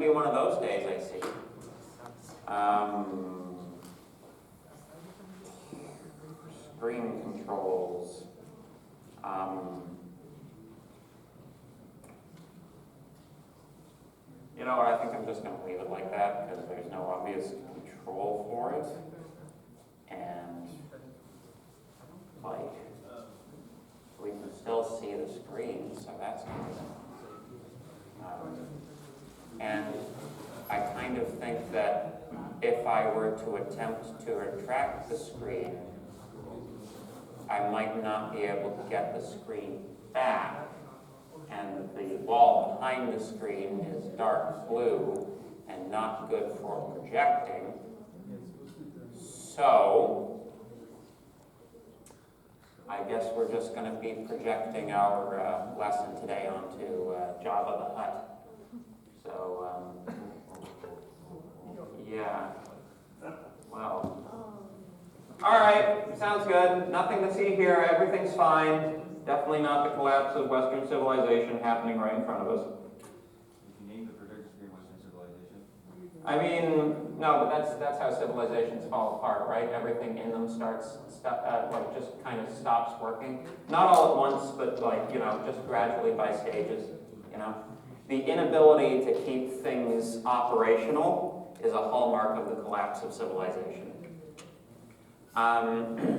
be one of those days, I see. Screen controls. You know what, I think I'm just going to leave it like that because there's no obvious control for it. And, like, we can still see the screen, so that's nice. And I kind of think that if I were to attempt to retract the screen, I might not be able to get the screen back. And the wall behind the screen is dark blue and not good for projecting. So, I guess we're just going to be projecting our lesson today onto Java the Hutt. So, yeah. Well. All right, sounds good. Nothing to see here. Everything's fine. Definitely not the collapse of Western civilization happening right in front of us. If you name the projector screen Western civilization. I mean, no, but that's how civilizations fall apart, right? Everything in them like just kind of stops working. Not all at once, but like, you know, just gradually by stages, you know. The inability to keep things operational is a hallmark of the collapse of civilization.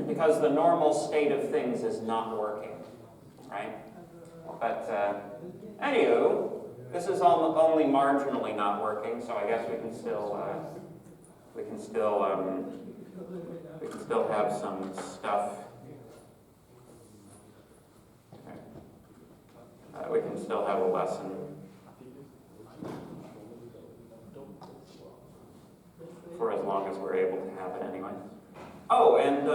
Because the normal state of things is not working, right? But anywho, this is only marginally not working, so I guess we can still have some stuff. Okay. We can still have a lesson. For as long as we're able to have it anyway. Oh, and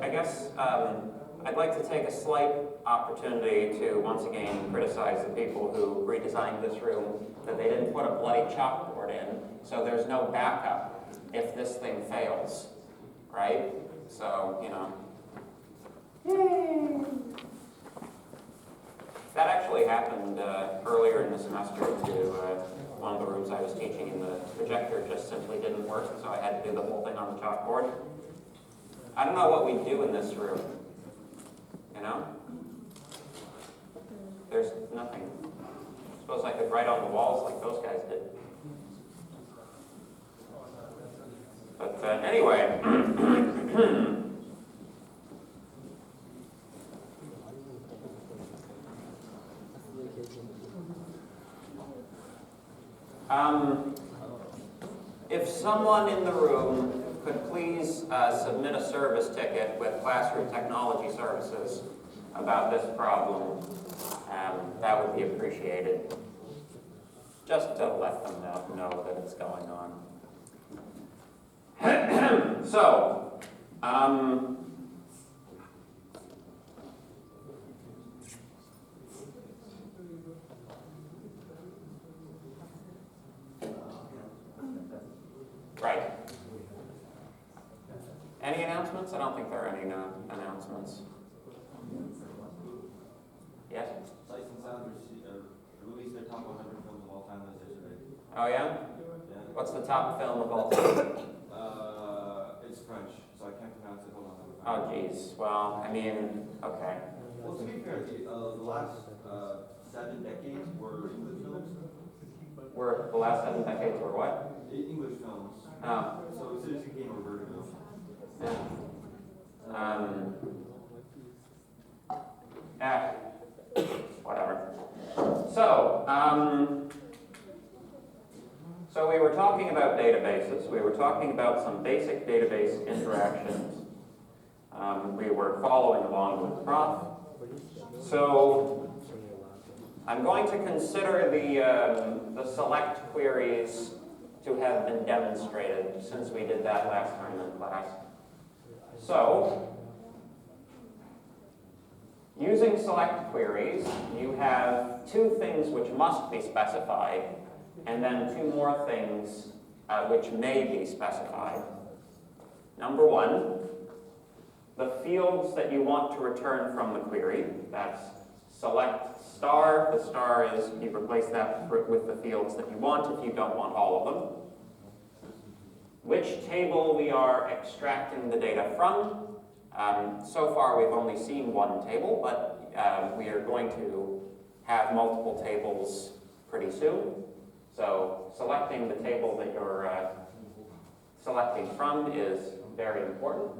I guess I'd like to take a slight opportunity to once again criticize the people who redesigned this room, that they didn't put a bloody chalkboard in, so there's no backup if this thing fails, right? So, you know. Yay! That actually happened earlier in the semester to one of the rooms I was teaching, and the projector just simply didn't work, so I had to do the whole thing on the chalkboard. I don't know what we do in this room, you know? There's nothing. I suppose I could write on the walls like those guys did. But anyway. If someone in the room could please submit a service ticket with Classroom Technology Services about this problem, that would be appreciated. Just to let them know that it's going on. So, right. Any announcements? I don't think there are any announcements. Yes? Sight and Sound released their top 100 films of all time yesterday. Oh, yeah? Yeah. What's the top film of all time? It's French, so I can't pronounce it. Hold on. Oh, geez. Well, I mean, okay. Well, to be fair, the last 7 decades were English films. The last 7 decades were what? English films. Oh. So Citizen Kane or Vertigo. Yeah. Whatever. So, so we were talking about databases. We were talking about some basic database interactions. We were following along with Prof. So, I'm going to consider the select queries to have been demonstrated since we did that last time in class. So, using select queries, you have 2 things which must be specified, and then 2 more things which may be specified. Number 1, the fields that you want to return from the query, that's select star. The star is, you replace that with the fields that you want if you don't want all of them. Which table we are extracting the data from. So far we've only seen one table, but we are going to have multiple tables pretty soon. So selecting the table that you're selecting from is very important.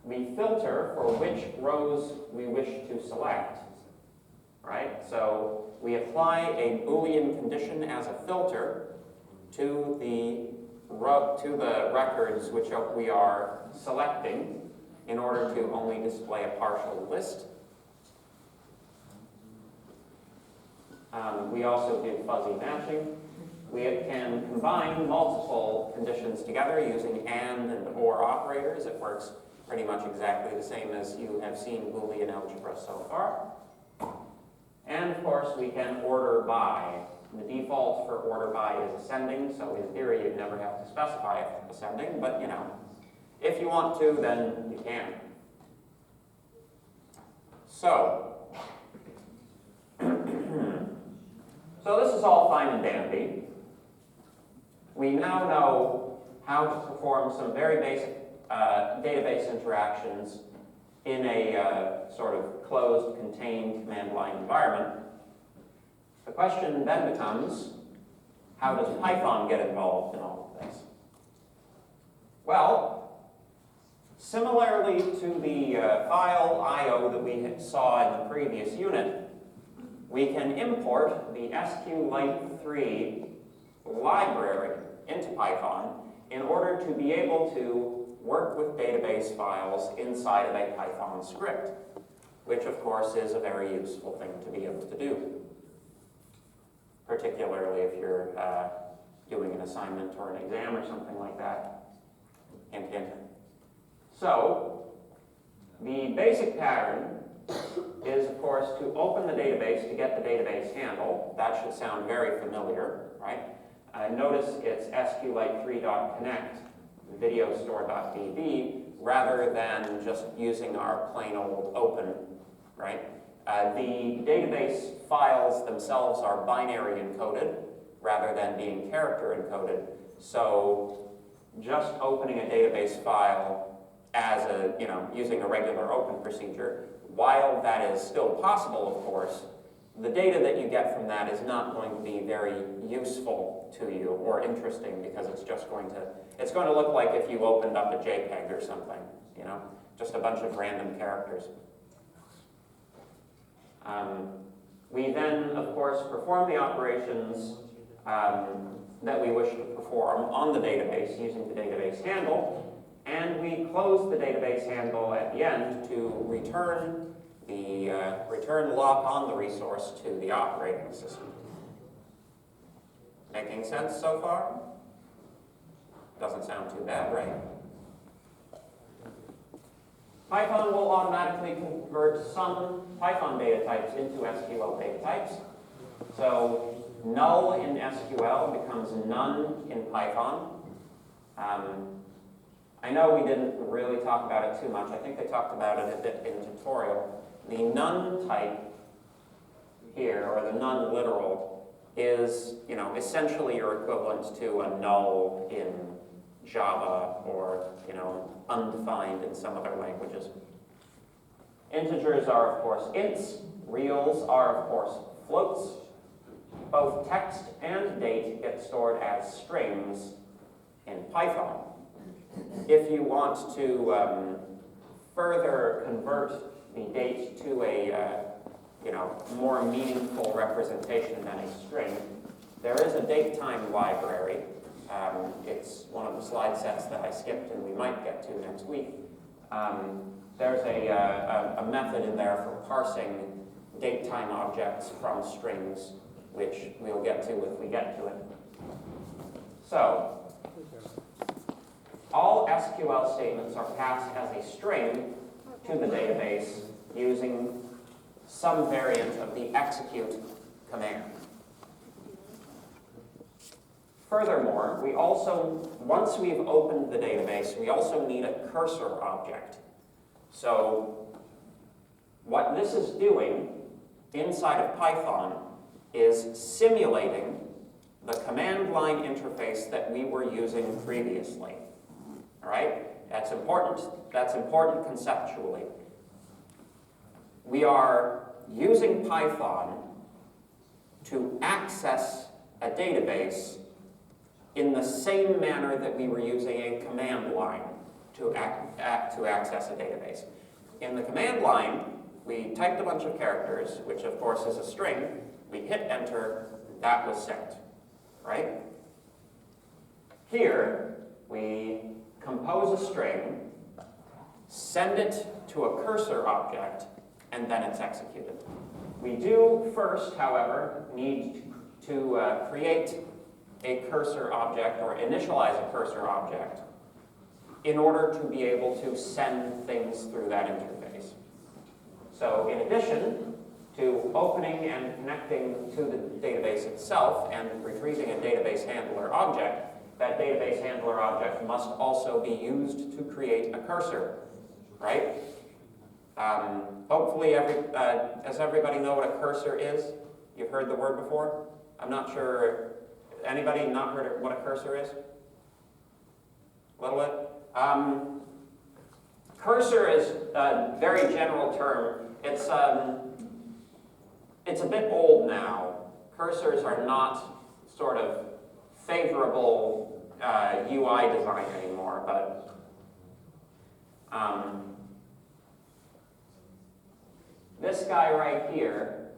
We filter for which rows we wish to select, right? So we apply a Boolean condition as a filter to the records which we are selecting in order to only display a partial list. We also do fuzzy matching. We can combine multiple conditions together using and or operators. It works pretty much exactly the same as you have seen Boolean algebra so far. And of course, we can order by. The default for order by is ascending, so in theory, you'd never have to specify ascending, but you know, if you want to, then you can. So, so this is all fine and dandy. We now know how to perform some very basic database interactions in a sort of closed, contained command line environment. The question then becomes, how does Python get involved in all of this? Well, similarly to the file I/O that we saw in the previous unit, we can import the SQLite3 library into Python in order to be able to work with database files inside of a Python script, which of course is a very useful thing to be able to do, particularly if you're doing an assignment or an exam or something like that. Hint, hint. So, the basic pattern is, of course, to open the database to get the database handle. That should sound very familiar, right? Notice it's SQLite3.connect, videostore.db, rather than just using our plain old open, right? The database files themselves are binary encoded rather than being character encoded. So just opening a database file as a, using a regular open procedure, while that is still possible, of course, the data that you get from that is not going to be very useful to you or interesting, because it's just going to look like if you opened up a JPEG or something, just a bunch of random characters. We then, of course, perform the operations that we wish to perform on the database using the database handle, and we close the database handle at the end to return the return lock on the resource to the operating system. Making sense so far? Doesn't sound too bad, right? Python will automatically convert some Python data types into SQL data types. So null in SQL becomes none in Python. I know we didn't really talk about it too much. I think they talked about it a bit in the tutorial. The none type here, or the none literal, is essentially your equivalent to a null in Java or undefined in some other languages. Integers are, of course, ints. Reals are, of course, floats. Both text and date get stored as strings in Python. If you want to further convert the date to a more meaningful representation than a string, there is a datetime library. It's one of the slide sets that I skipped and we might get to next week. There's a method in there for parsing datetime objects from strings, which we'll get to if we get to it. So, all SQL statements are passed as a string to the database using some variant of the execute command. Furthermore, we also, once we've opened the database, we also need a cursor object. So what this is doing inside of Python is simulating the command line interface that we were using previously. All right? That's important. That's important conceptually. We are using Python to access a database in the same manner that we were using a command line to access a database. In the command line, we typed a bunch of characters, which of course is a string. We hit enter, that was sent, right? Here, we compose a string, send it to a cursor object, and then it's executed. We do first, however, need to create a cursor object or initialize a cursor object in order to be able to send things through that interface. So in addition to opening and connecting to the database itself and retrieving a database handler object, that database handler object must also be used to create a cursor, right? Hopefully, does everybody know what a cursor is? You've heard the word before? I'm not sure. Anybody not heard what a cursor is? A little bit? Cursor is a very general term. It's a bit old now. Cursors are not sort of favorable UI design anymore, but this guy right here,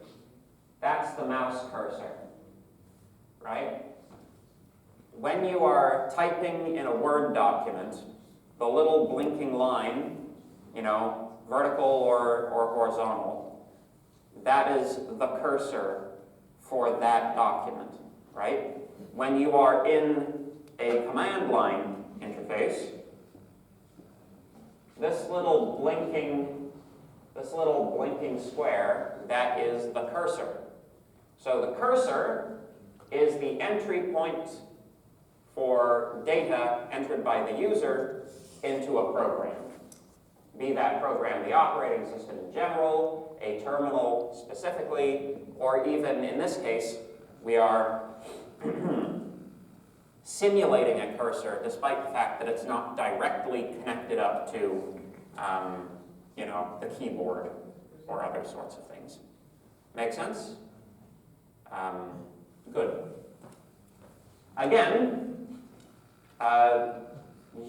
that's the mouse cursor, right? When you are typing in a Word document, the little blinking line, you know, vertical or horizontal, that is the cursor for that document, right? When you are in a command line interface, this little blinking square, that is the cursor. So the cursor is the entry point for data entered by the user into a program. Be that program the operating system in general, a terminal specifically, or even in this case, we are simulating a cursor despite the fact that it's not directly connected up to you know, the keyboard or other sorts of things. Make sense? Good. Again,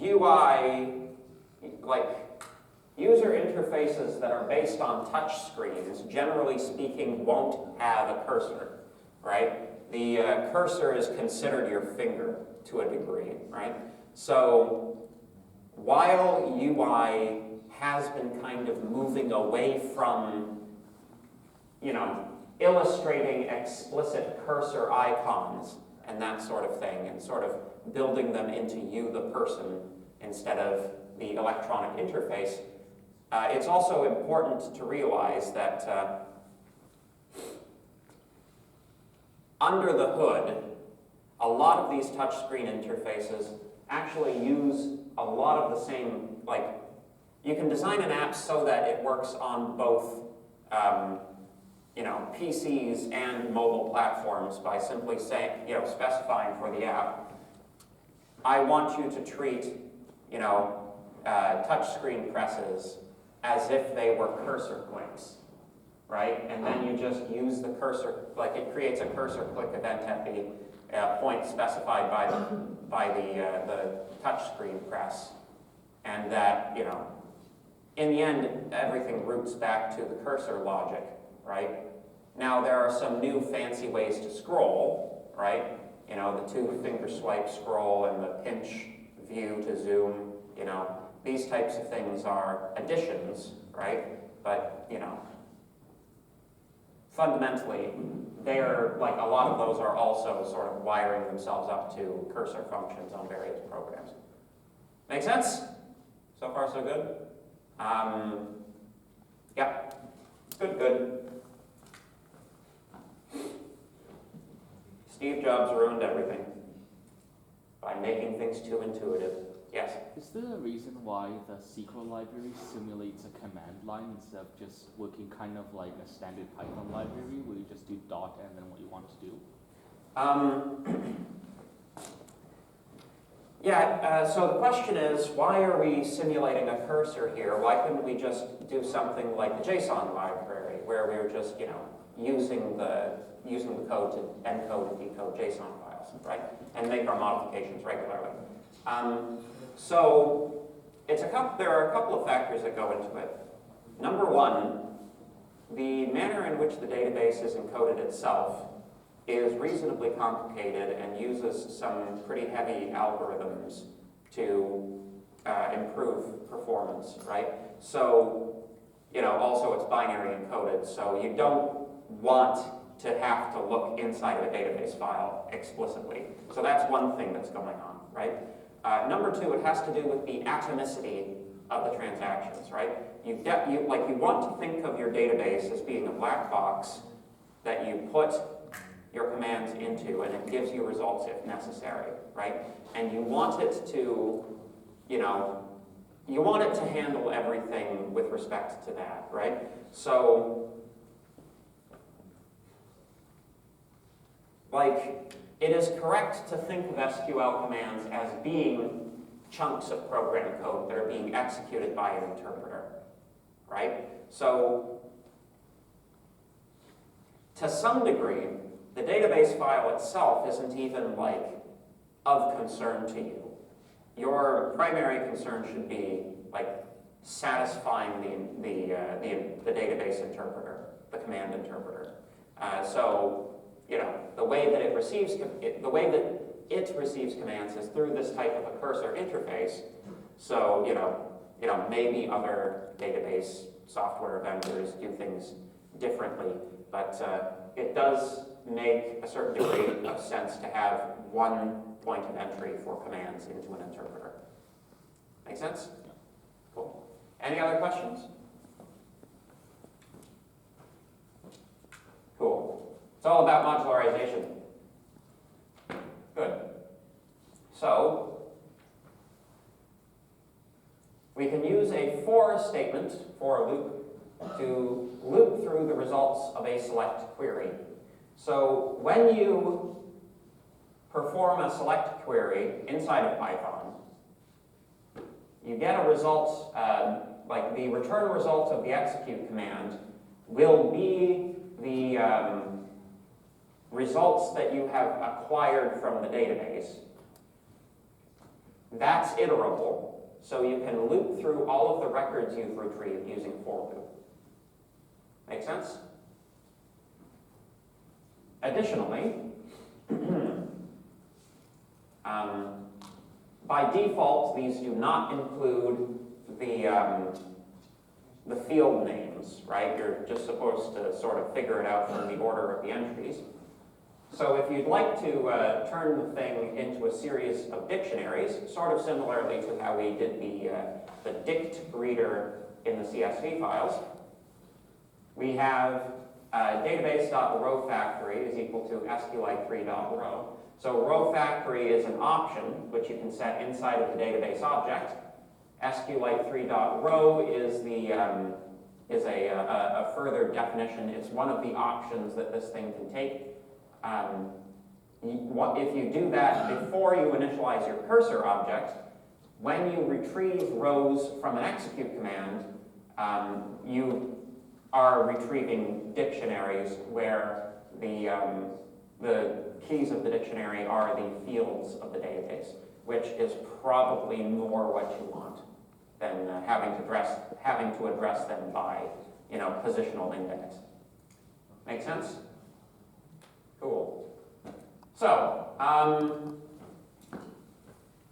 UI, like user interfaces that are based on touch screens, generally speaking, won't have a cursor, right? The cursor is considered your finger to a degree, right? So while UI has been kind of moving away from, you know, illustrating explicit cursor icons and that sort of thing, and sort of building them into you, the person, instead of the electronic interface, it's also important to realize that under the hood, a lot of these touchscreen interfaces actually use a lot of the same, like, you can design an app so that it works on both you know, PCs and mobile platforms by simply saying, you know, specifying for the app, I want you to treat, you know, touchscreen presses as if they were cursor clicks, right? And then you just use the cursor, like it creates a cursor click event at the point specified by the touchscreen press, and that, you know, in the end, everything roots back to the cursor logic, right? Now, there are some new fancy ways to scroll, right? You know, the two finger swipe scroll and the pinch view to zoom, you know, these types of things are additions, right? But, you know, fundamentally, they're, like, a lot of those are also sort of wiring themselves up to cursor functions on various programs. Make sense? So far, so good? Yeah. Good. Steve Jobs ruined everything by making things too intuitive. Yes? Is there a reason why the SQL library simulates a command line instead of just working kind of like a standard Python library where you just do dot and then what you want to do? So the question is, why are we simulating a cursor here? Why couldn't we just do something like the JSON library, where we were just, using the code to encode and decode JSON files, right? And make our modifications regularly. So there are a couple of factors that go into it. Number one, the manner in which the database is encoded itself is reasonably complicated and uses some pretty heavy algorithms to improve performance, right? So, also it's binary encoded, so you don't want to have to look inside of a database file explicitly. So that's one thing that's going on, right? Number two, it has to do with the atomicity of the transactions, right? You want to think of your database as being a black box that you put your commands into, and it gives you results if necessary, right? And you want it to, you want it to handle everything with respect to that, right? So, it is correct to think of SQL commands as being chunks of program code that are being executed by an interpreter, right? So, to some degree, the database file itself isn't even of concern to you. Your primary concern should be satisfying the database interpreter, the command interpreter. The way that it receives commands is through this type of a cursor interface. So maybe other database software vendors do things differently, but it does make a certain degree of sense to have one point of entry for commands into an interpreter. Make sense? Cool. Any other questions? Cool. It's all about modularization. Good. So, we can use a for statement, for a loop, to loop through the results of a select query. So when you perform a select query inside of Python, you get a result, the return result of the execute command will be the results that you have acquired from the database. That's iterable, so you can loop through all of the records you've retrieved using for loop. Make sense? Additionally, by default, these do not include the field names, right? You're just supposed to sort of figure it out from the order of the entries. So if you'd like to turn the thing into a series of dictionaries, sort of similarly to how we did the dict reader in the CSV files, we have database.rowFactory is equal to SQLite3.row. So row factory is an option which you can set inside of the database object. SQLite3.row is a further definition. It's one of the options that this thing can take. If you do that before you initialize your cursor object, when you retrieve rows from an execute command, you are retrieving dictionaries where the keys of the dictionary are the fields of the database, which is probably more what you want than having to address them by positional index. Make sense? Cool. So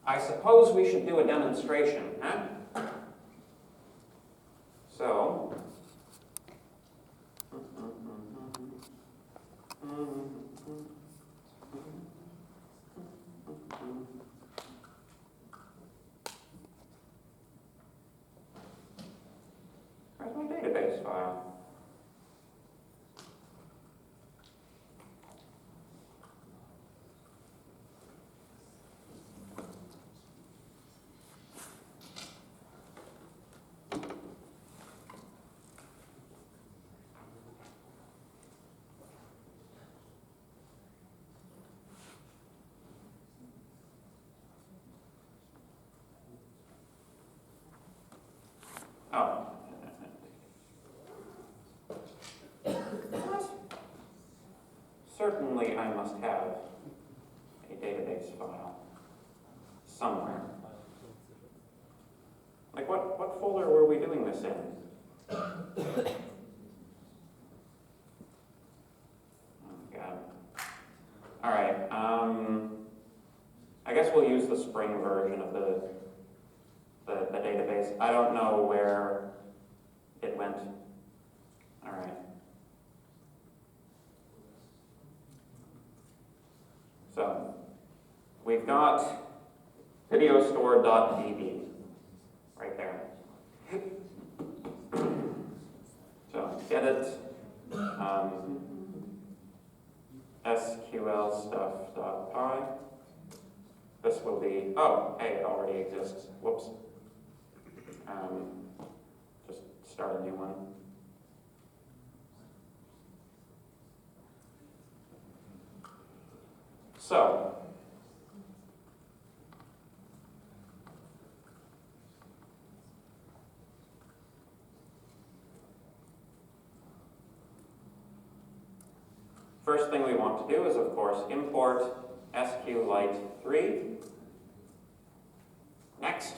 I suppose we should do a demonstration, huh? So. Where's my database file? certainly I must have a database file somewhere. Like what folder were we doing this in? Oh God. All right. I guess we'll use the Spring version of the database. I don't know where it went. All right. So we've got videostore.db right there. So get it. SQL stuff.py. This will be, oh, hey, it already exists. Whoops. Just start a new one. So, first thing we want to do is, of course, import SQLite 3. Next,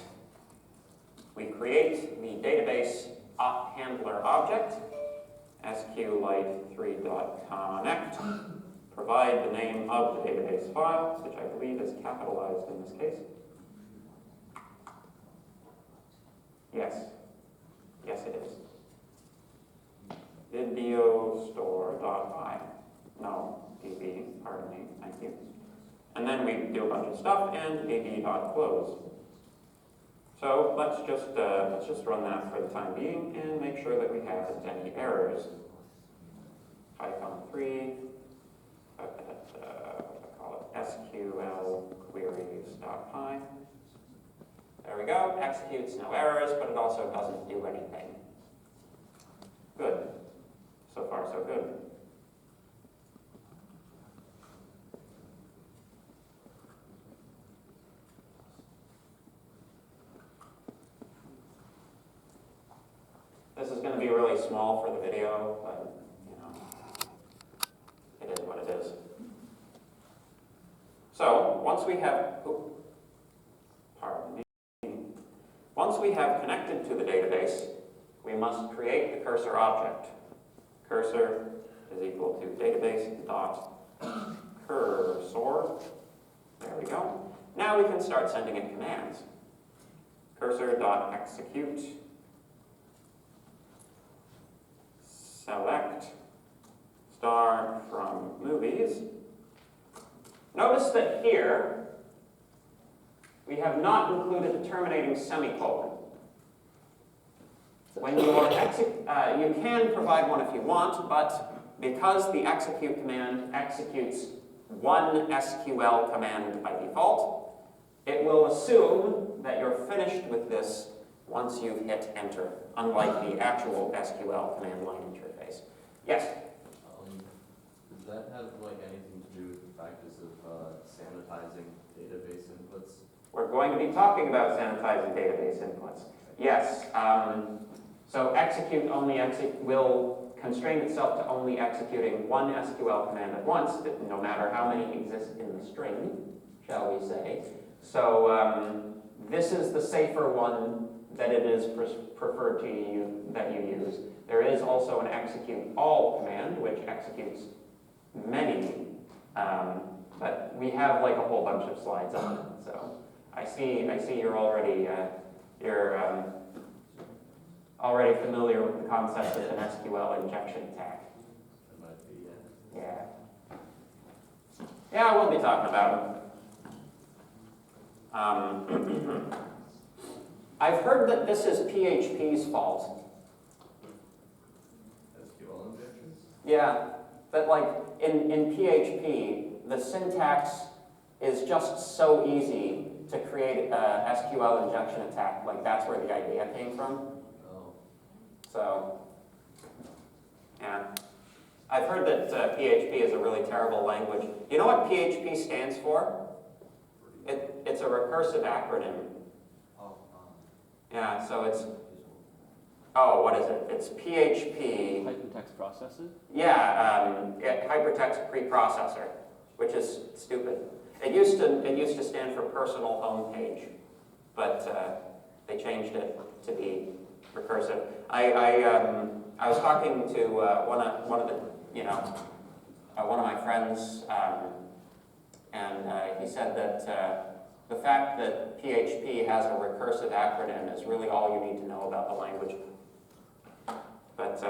we create the database handler object, SQLite3.connect. Provide the name of the database file, which I believe is capitalized in this case. Yes. Yes, it is. Videostore.py. No, db, pardon me, thank you. And then we do a bunch of stuff and db.close. So let's just run that for the time being and make sure that we haven't any errors. Python 3, what do I call it? SQL queries.py. There we go, executes, no errors, but it also doesn't do anything. Good. So far, so good. This is going to be really small for the video, but, you know, it is what it is. So, once we have, once we have connected to the database, we must create the cursor object. Cursor is equal to database.cursor. There we go. Now we can start sending it commands. Cursor.execute. Select star from movies. Notice that here we have not included a terminating semicolon. When you are you can provide one if you want, but because the execute command executes one SQL command by default, it will assume that you're finished with this once you've hit enter, unlike the actual SQL command line interface. Yes? Does that have anything to do with the practice of sanitizing database inputs? We're going to be talking about sanitizing database inputs. Yes. So execute only will constrain itself to only executing one SQL command at once, no matter how many exist in the string, shall we say. So this is the safer one that it is preferred to you that you use. There is also an execute all command, which executes many, but we have a whole bunch of slides on it. So I see you're already already familiar with the concept of an SQL injection attack. It might be, Yeah. Yeah, we'll be talking about them. I've heard that this is PHP's fault. SQL injections? Yeah, that in PHP, the syntax is just so easy to create a SQL injection attack. That's where the idea came from. Oh. So, yeah. I've heard that PHP is a really terrible language. You know what PHP stands for? It's a recursive acronym. Yeah, so oh, what is it? It's PHP. Hypertext processor? Yeah, hypertext preprocessor, which is stupid. It used to stand for personal homepage, but they changed it to be recursive. I was talking to one of the one of my friends, and he said that the fact that PHP has a recursive acronym is really all you need to know about the language. But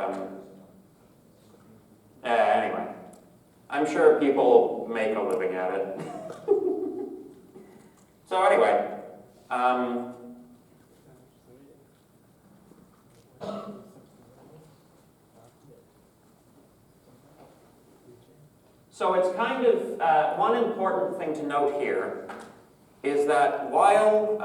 anyway, I'm sure people make a living at it. So anyway, so it's kind of, one important thing to note here is that while,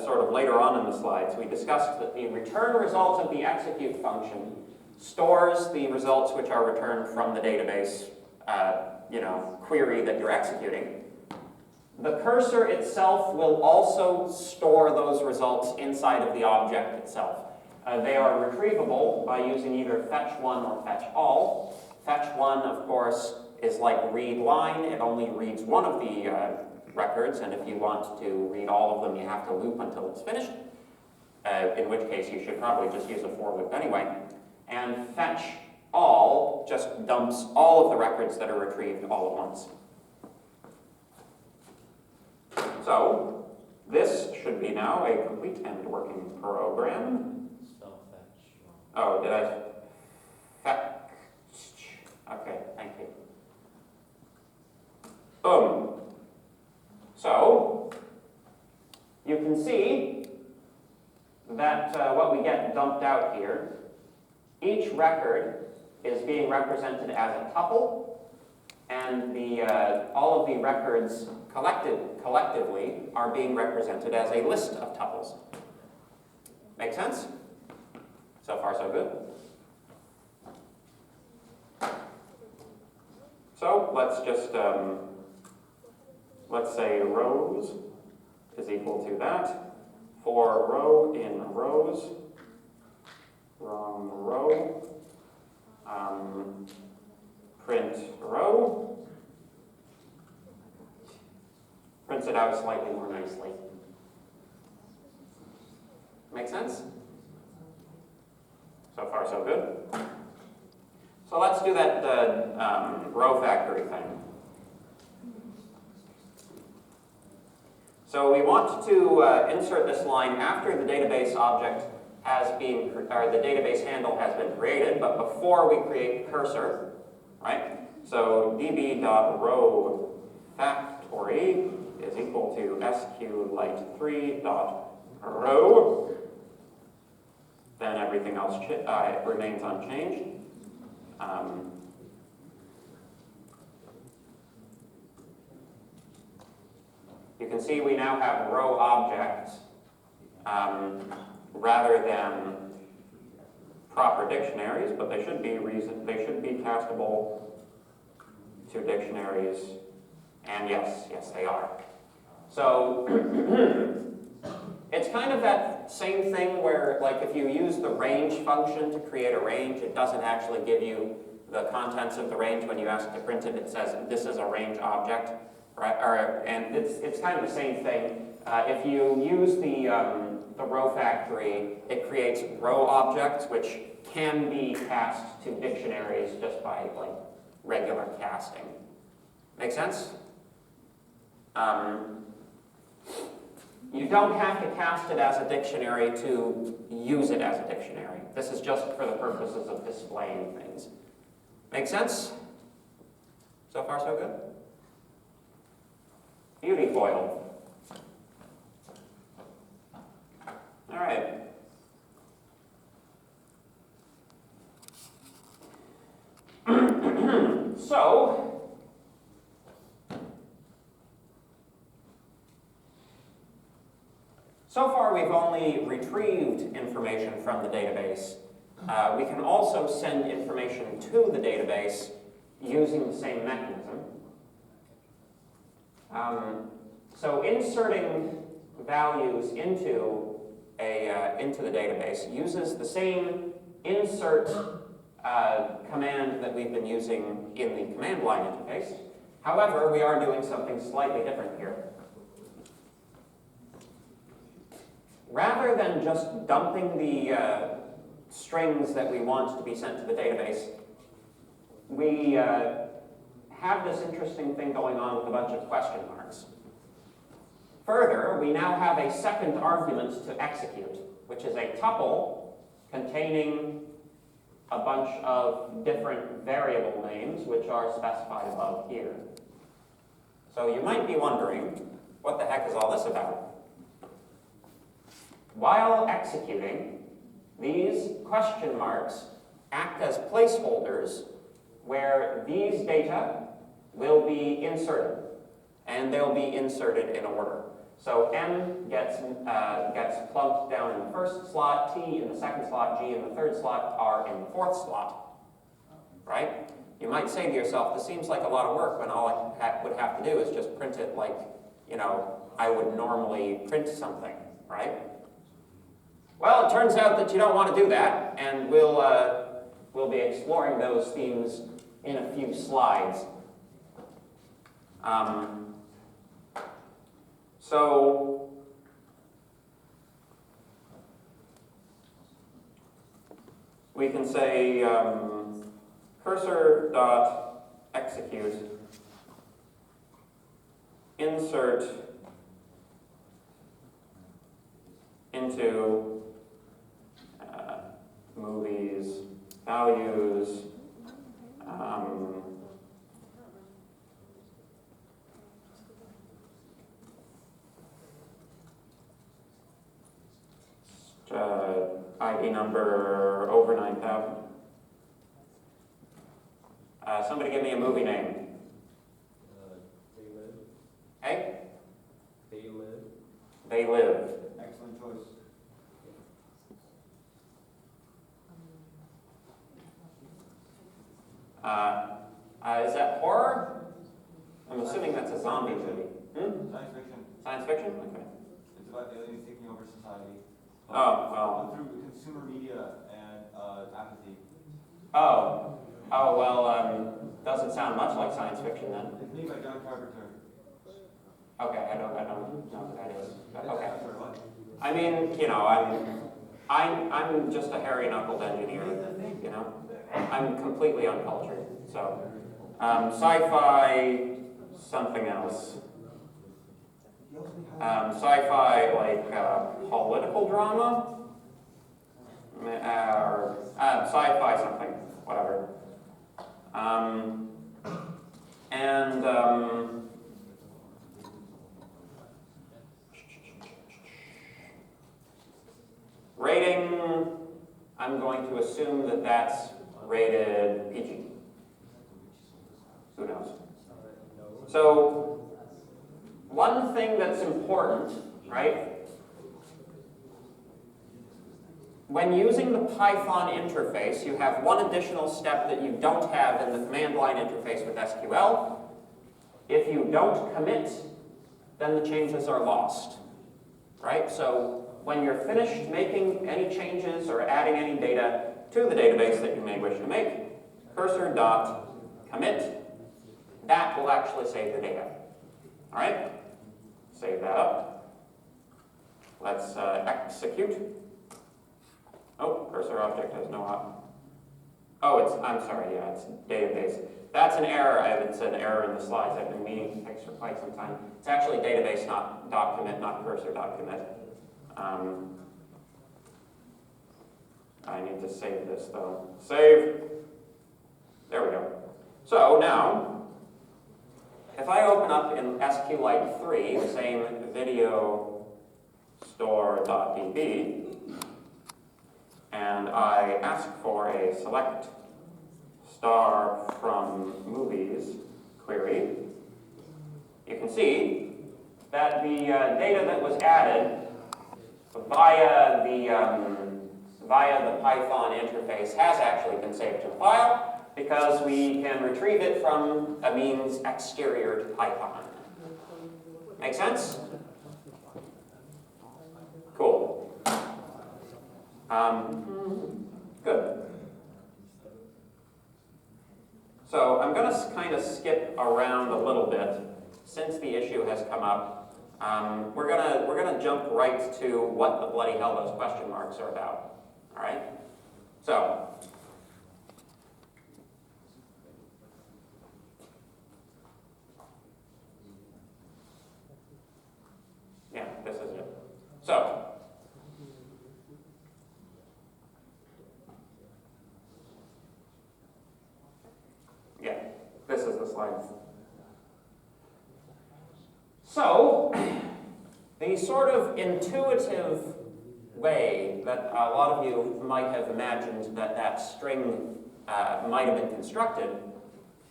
sort of later on in the slides, we discussed that the return result of the execute function stores the results which are returned from the database, query that you're executing. The cursor itself will also store those results inside of the object itself. They are retrievable by using either fetch one or fetch all. Fetch one, of course, is like read line. It only reads one of the records, and if you want to read all of them, you have to loop until it's finished, in which case you should probably just use a for loop anyway. And fetch all just dumps all of the records that are retrieved all at once. So, this should be now a complete and working program. Spell fetch. Oh, did I? Fetch. Okay, thank you. Boom. So, you can see that what we get dumped out here, each record is being represented as a tuple, and all of the records collectively are being represented as a list of tuples. Make sense? So far, so good. So let's just, let's say rows is equal to that. For row in rows, wrong row, print row, prints it out slightly more nicely. Make sense? So far, so good. So let's do that row factory thing. So we want to insert this line after the database object has been, or the database handle has been created, but before we create the cursor, right? So db.row factory is equal to sqlite3.row. Then everything else remains unchanged. You can see we now have row objects rather than proper dictionaries, but they should be castable to dictionaries, and yes, they are. So it's kind of that same thing where, like, if you use the range function to create a range, it doesn't actually give you the contents of the range. When you ask to print it, it says this is a range object, right? And it's kind of the same thing. If you use the row factory, it creates row objects which can be cast to dictionaries just by like regular casting. Make sense? You don't have to cast it as a dictionary to use it as a dictionary. This is just for the purposes of displaying things. Make sense? So far, so good? Beauty foil. All right. So far we've only retrieved information from the database. We can also send information to the database using the same mechanism. So inserting values into into the database uses the same insert command that we've been using in the command line interface. However, we are doing something slightly different here. Rather than just dumping the strings that we want to be sent to the database, we have this interesting thing going on with a bunch of question marks. Further, we now have a second argument to execute, which is a tuple containing a bunch of different variable names, which are specified above here. So you might be wondering, what the heck is all this about? While executing, these question marks act as placeholders where these data will be inserted, and they'll be inserted in order. So M gets plugged down in the first slot, T in the second slot, G in the third slot, R in the fourth slot, right? You might say to yourself, this seems like a lot of work when all I would have to do is just print it like, you know, I would normally print something, right? Well, it turns out that you don't want to do that, and we'll be exploring those themes in a few slides. So we can say cursor dot execute insert into movies values ID number over 9,000. Somebody give me a movie name. They Live. Hey? They Live. They Live. Excellent choice. Is that horror? I'm assuming that's a zombie movie. Science fiction. Science fiction? Okay. It's about aliens taking over society. Oh, well. Through consumer media and apathy. Oh. Oh, well, doesn't sound much like science fiction then. It's made by John Carpenter. Okay, I don't know who that is. But okay. Sorry, what? I mean, you know, I'm just a hairy-knuckled engineer, you know? I'm completely uncultured, so. Sci-fi, something else. Sci-fi, like, political drama? Or sci-fi something, whatever. Rating, I'm going to assume that that's rated PG. Who knows? So, one thing that's important, right? When using the Python interface, you have one additional step that you don't have in the command line interface with SQL. If you don't commit, then the changes are lost, right? So when you're finished making any changes or adding any data to the database that you may wish to make, cursor dot commit, that will actually save the data. All right? Save that up. Let's execute. Oh, cursor object has no I'm sorry, yeah, it's database. That's an error. It's an error in the slides. I've been meaning to fix for quite some time. It's actually database not .commit, not cursor .commit. I need to save this though. Save. There we go. So now, if I open up in SQLite 3, the same video store.db, and I ask for a select star from movies query, you can see that the data that was added via the Python interface has actually been saved to the file because we can retrieve it from a means exterior to Python. Make sense? Cool. Good. So I'm going to kind of skip around a little bit since the issue has come up. We're gonna jump right to what the bloody hell those question marks are about. All right. So. Yeah, this is it. So. Yeah, this is the slide. So, the sort of intuitive way that a lot of you might have imagined that that string might have been constructed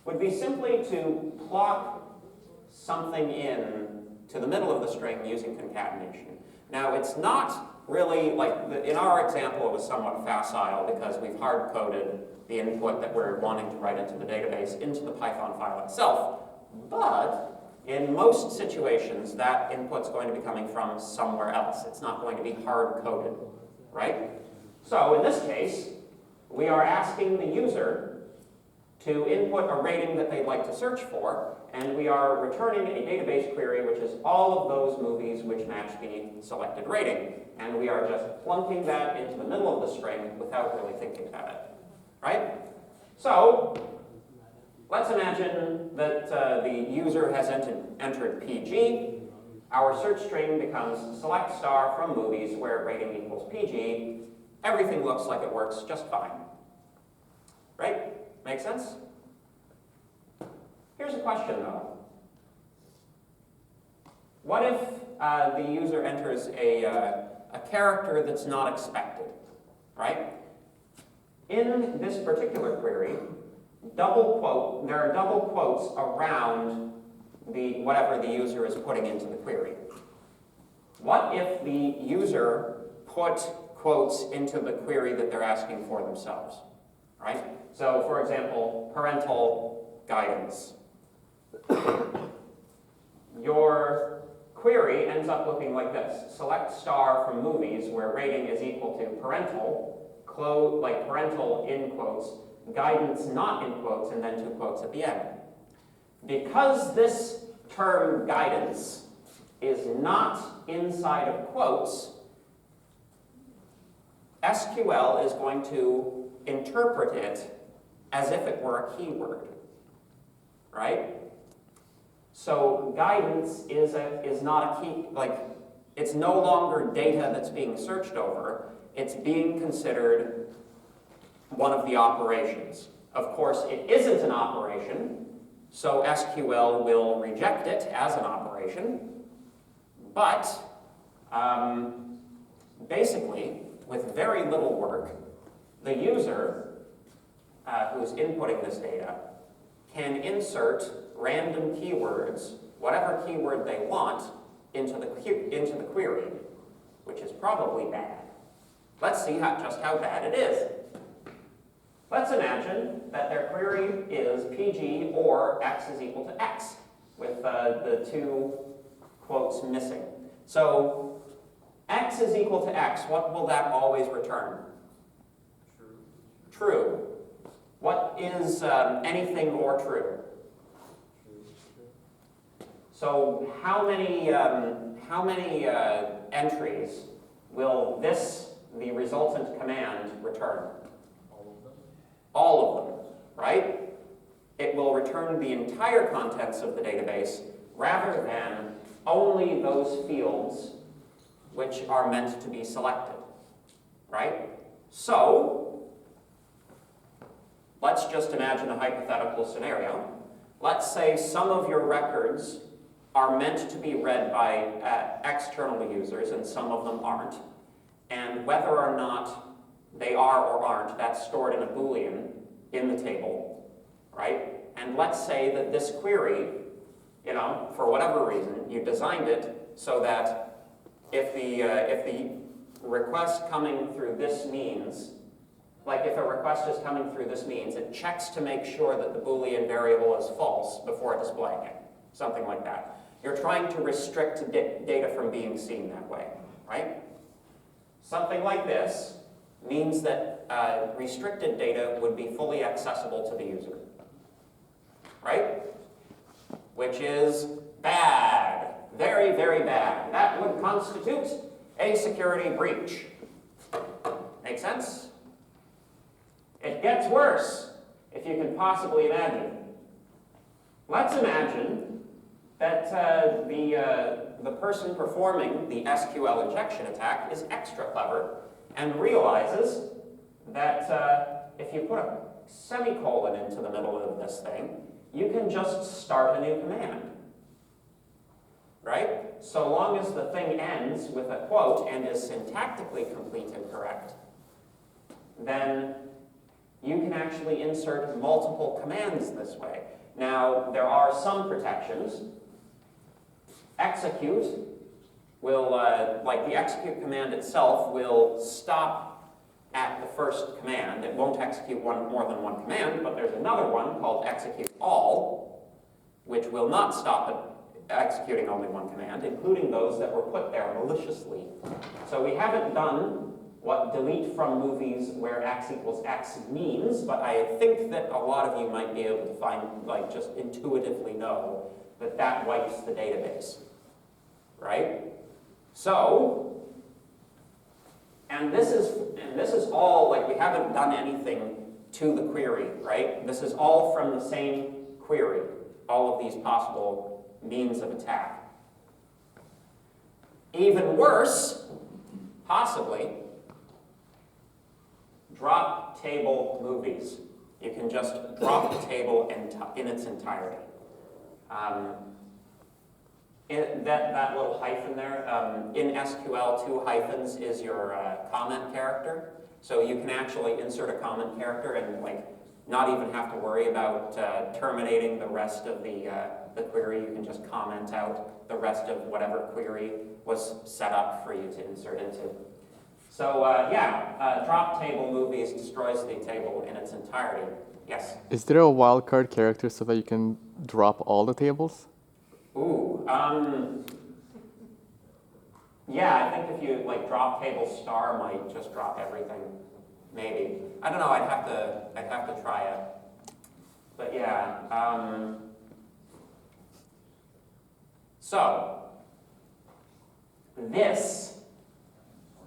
would be simply to plop something in to the middle of the string using concatenation. Now, it's not really like, in our example, it was somewhat facile because we've hard-coded the input that we're wanting to write into the database into the Python file itself. But in most situations, that input's going to be coming from somewhere else. It's not going to be hard-coded, right? So in this case, we are asking the user to input a rating that they'd like to search for, and we are returning a database query, which is all of those movies which match the selected rating. And we are just plunking that into the middle of the string without really thinking about it, right? So let's imagine that the user has entered PG. Our search string becomes select star from movies where rating equals PG. Everything looks like it works just fine. Right? Make sense? Here's a question though. What if the user enters a character that's not expected, right? In this particular query, there are double quotes around whatever the user is putting into the query. What if the user put quotes into the query that they're asking for themselves, right? So, for example, parental guidance. Your query ends up looking like this. Select star from movies where rating is equal to parental, like parental in quotes, guidance not in quotes, and then two quotes at the end. Because this term guidance is not inside of quotes, SQL is going to interpret it as if it were a keyword, right? So guidance is not a key, like, it's no longer data that's being searched over, it's being considered one of the operations. Of course, it isn't an operation, so SQL will reject it as an operation, but basically, with very little work, the user who's inputting this data can insert random keywords, whatever keyword they want, into the query, which is probably bad. Let's see just how bad it is. Let's imagine that their query is PG or X is equal to X, with the two quotes missing. So X is equal to X, what will that always return? True. What is anything or true? So how many entries will the resultant command, return? All of them, right? It will return the entire contents of the database rather than only those fields which are meant to be selected, right? So, let's just imagine a hypothetical scenario. Let's say some of your records are meant to be read by external users and some of them aren't. And whether or not they are or aren't, that's stored in a Boolean in the table, right? And let's say that this query, for whatever reason, you designed it so that if the request coming through this means, like if a request is coming through this means, it checks to make sure that the Boolean variable is false before displaying it, something like that. You're trying to restrict data from being seen that way, right? Something like this means that restricted data would be fully accessible to the user, right? Which is bad, very, very bad. That would constitute a security breach. Make sense? It gets worse, if you can possibly imagine. Let's imagine that the person performing the SQL injection attack is extra clever and realizes that if you put a semicolon into the middle of this thing, you can just start a new command, right? So long as the thing ends with a quote and is syntactically complete and correct, then you can actually insert multiple commands this way. Now, there are some protections. Execute will, like the execute command itself, will stop at the first command. It won't execute more than one command, but there's another one called execute all, which will not stop at executing only one command, including those that were put there maliciously. So we haven't done what delete from movies where x equals x means, but I think that a lot of you might be able to find, like, just intuitively know that that wipes the database, right? So, and this is all, like, we haven't done anything to the query, right? This is all from the same query, all of these possible means of attack. Even worse, possibly, drop table movies. You can just drop the table in its entirety. That little hyphen there, in SQL, 2 hyphens is your comment character. So you can actually insert a comment character and, like, not even have to worry about terminating the rest of the query. You can just comment out the rest of whatever query was set up for you to insert into. So drop table movies destroys the table in its entirety. Yes? Is there a wildcard character so that you can drop all the tables? Ooh, yeah, I think if you, like, drop table star might just drop everything. Maybe. I don't know, I'd have to try it. But yeah, so this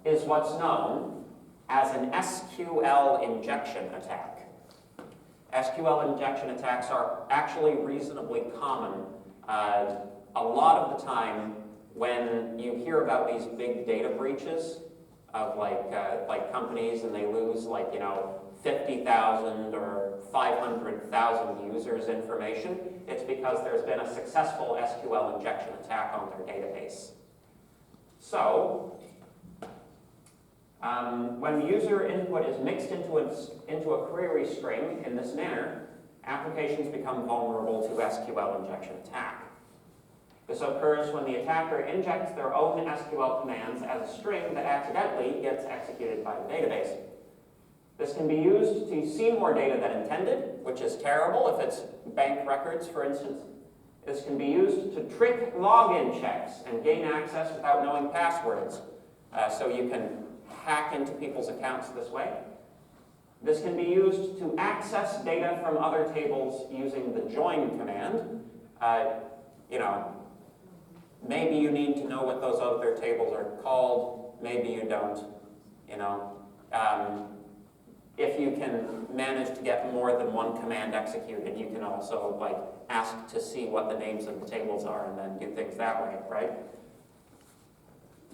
is what's known as an SQL injection attack. SQL injection attacks are actually reasonably common. A lot of the time when you hear about these big data breaches of like companies and they lose, like, you know, 50,000 or 500,000 users' information, it's because there's been a successful SQL injection attack on their database. So, when the user input is mixed into a query string in this manner, applications become vulnerable to SQL injection attack. This occurs when the attacker injects their own SQL commands as a string that accidentally gets executed by the database. This can be used to see more data than intended, which is terrible if it's bank records, for instance. This can be used to trick login checks and gain access without knowing passwords. So you can hack into people's accounts this way. This can be used to access data from other tables using the join command. You know, maybe you need to know what those other tables are called, maybe you don't, you know. If you can manage to get more than one command executed, you can also, like, ask to see what the names of the tables are and then do things that way, right?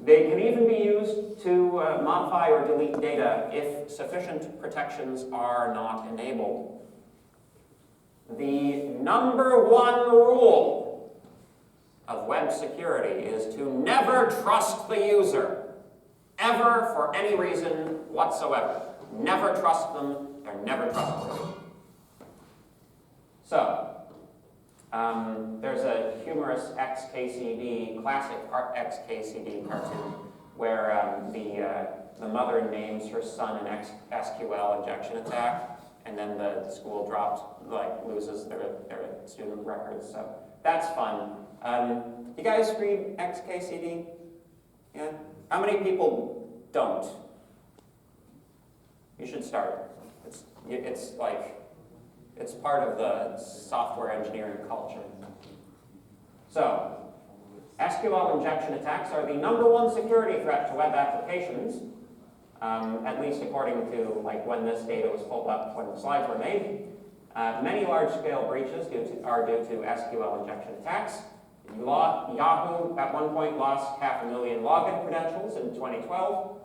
They can even be used to modify or delete data if sufficient protections are not enabled. The number one rule of web security is to never trust the user, ever, for any reason whatsoever. Never trust them, they're never trustworthy. So, there's a humorous XKCD, classic XKCD cartoon, where the mother names her son an SQL injection attack, and then the school loses their student records. So that's fun. You guys read XKCD? Yeah? How many people don't? You should start. It's like, it's part of the software engineering culture. So, SQL injection attacks are the #1 security threat to web applications, at least according to like when this data was pulled up when the slides were made. Many large-scale breaches are due to SQL injection attacks. Yahoo at one point lost 500,000 login credentials in 2012.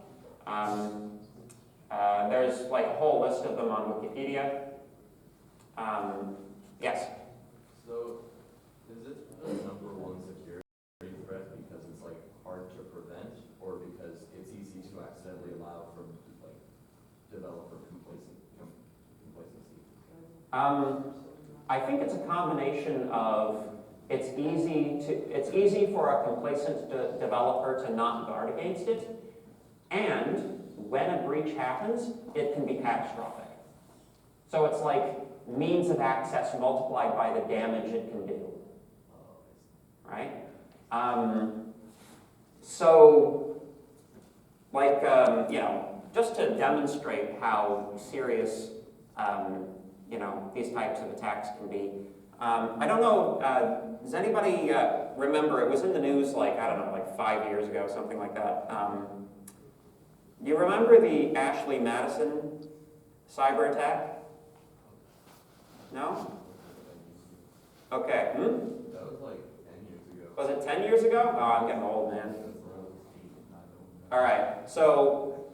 There's like a whole list of them on Wikipedia. Yes? So, is it the #1 security threat because it's like hard to prevent, or because it's easy to accidentally allow for like developer complacency? I think it's a combination of it's easy for a complacent developer to not guard against it, and when a breach happens, it can be catastrophic. So it's like means of access multiplied by the damage it can do, right? So, like, you know, just to demonstrate how serious, you know, these types of attacks can be, I don't know, does anybody remember, it was in the news like, I don't know, like 5 years ago, something like that. Do you remember the Ashley Madison cyber attack? No? Okay. That was like 10 years ago. Was it 10 years ago? Oh, I'm getting old, man. All right. So,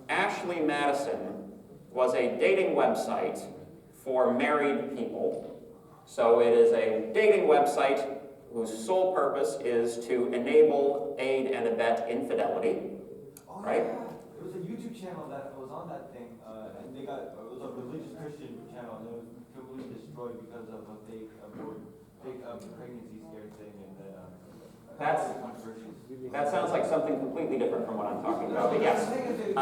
Ashley Madison was a dating website for married people. So it is a dating website whose sole purpose is to enable, aid, and abet infidelity. Oh, Right? yeah. There was a YouTube channel that was on that thing, and it was a religious Christian channel, and it was completely destroyed because of a fake pregnancy scare thing, and That sounds like something completely different from what I'm talking about, but yes. I think they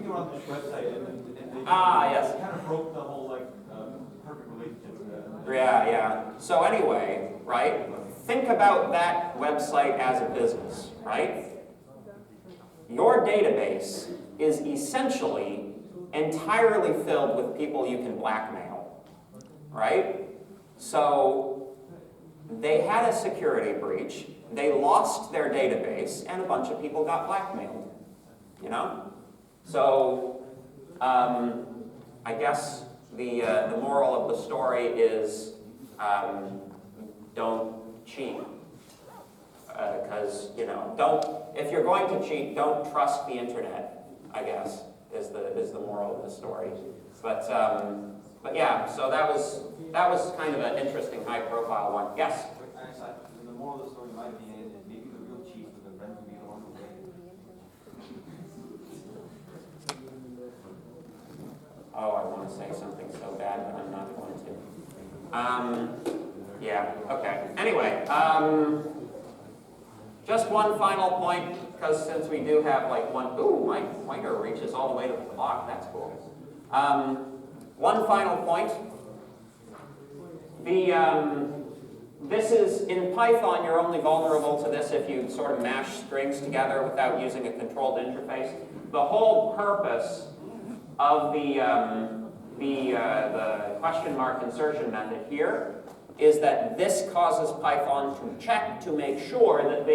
were on this website, and they yes. kind of broke the whole like perfect relationship. Yeah. So anyway, right? Think about that website as a business, right? Your database is essentially entirely filled with people you can blackmail, right? So they had a security breach, they lost their database, and a bunch of people got blackmailed, you know? So I guess the moral of the story is don't cheat. Because, you know, if you're going to cheat, don't trust the internet, I guess, is the moral of the story. But yeah, so that was kind of an interesting high-profile one. Yes? Actually, the moral of the story, in my opinion, is maybe the real cheat, but the friends will be the one who Oh, I want to say something so bad, but I'm not going to. Yeah, okay. Anyway, just one final point, because since we do have like my pointer reaches all the way to the clock, that's cool. One final point. This is, in Python, you're only vulnerable to this if you sort of mash strings together without using a controlled interface. The whole purpose of the question mark insertion method here is that this causes Python to check to make sure that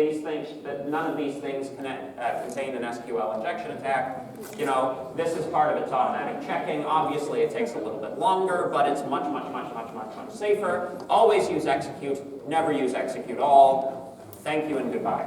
none of these things contain an SQL injection attack. You know, this is part of its automatic checking. Obviously, it takes a little bit longer, but it's much safer. Always use execute, never use execute all. Thank you and goodbye.